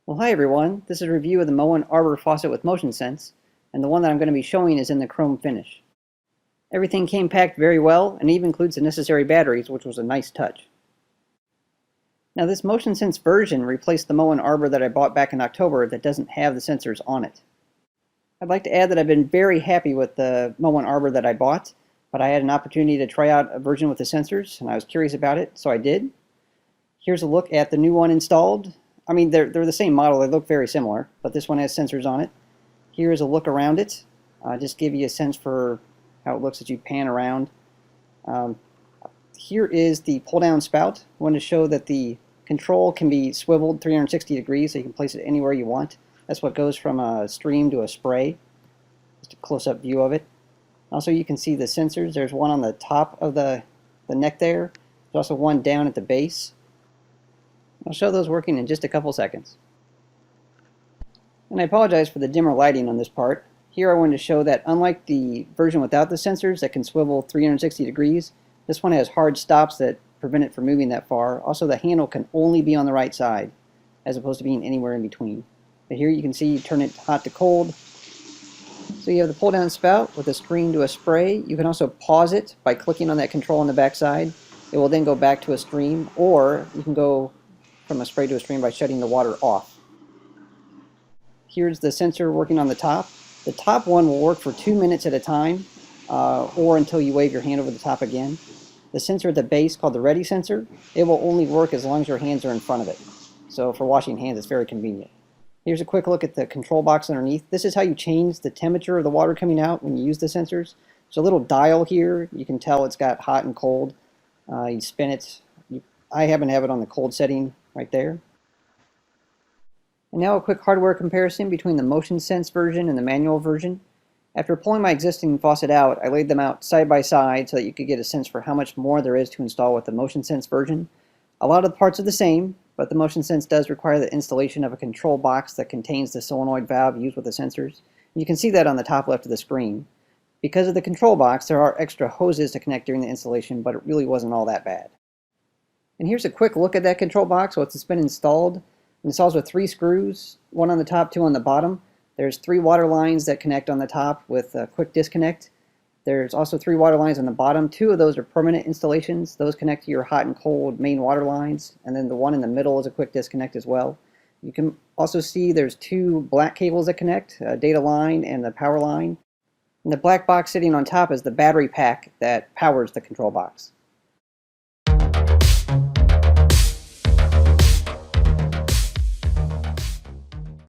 Well, hi everyone. This is a review of the Moen Arbor faucet with Motionsense, and the one that I'm going to be showing is in the chrome finish. Everything came packed very well, and even includes the necessary batteries, which was a nice touch. Now, this Motionsense version replaced the Moen Arbor that I bought back in October that doesn't have the sensors on it. I'd like to add that I've been very happy with the Moen Arbor that I bought, but I had an opportunity to try out a version with the sensors, and I was curious about it, so I did. Here's a look at the new one installed. I mean, they're the same model, they look very similar, but this one has sensors on it. Here's a look around it. Just give you a sense for how it looks as you pan around. Here is the pull-down spout. I want to show that the control can be swiveled 360 degrees, so you can place it anywhere you want. That's what goes from a stream to a spray. Just a close-up view of it. Also, you can see the sensors. There's one on the top of the neck there. There's also one down at the base. I'll show those working in just a couple seconds. And I apologize for the dimmer lighting on this part. Here I wanted to show that unlike the version without the sensors that can swivel 360 degrees, this one has hard stops that prevent it from moving that far. Also, the handle can only be on the right side as opposed to being anywhere in between. But here you can see you turn it hot to cold. So you have the pull down spout with a stream to a spray. You can also pause it by clicking on that control on the back side. It will then go back to a stream, or you can go from a spray to a stream by shutting the water off. Here's the sensor working on the top. The top one will work for 2 minutes at a time, or until you wave your hand over the top again. The sensor at the base, called the ready sensor, it will only work as long as your hands are in front of it. So for washing hands, it's very convenient. Here's a quick look at the control box underneath. This is how you change the temperature of the water coming out when you use the sensors. There's a little dial here. You can tell it's got hot and cold. You spin it. I happen to have it on the cold setting right there. And now a quick hardware comparison between the Motionsense version and the manual version. After pulling my existing faucet out, I laid them out side by side so that you could get a sense for how much more there is to install with the Motionsense version. A lot of the parts are the same, but the Motionsense does require the installation of a control box that contains the solenoid valve used with the sensors. You can see that on the top left of the screen. Because of the control box, there are extra hoses to connect during the installation, but it really wasn't all that bad. And here's a quick look at that control box once it's been installed. It installs with 3 screws, 1 on the top, 2 on the bottom. There's 3 water lines that connect on the top with a quick disconnect. There's also 3 water lines on the bottom. 2 of those are permanent installations. Those connect to your hot and cold main water lines. And then the one in the middle is a quick disconnect as well. You can also see there's 2 black cables that connect, a data line and the power line. And the black box sitting on top is the battery pack that powers the control box.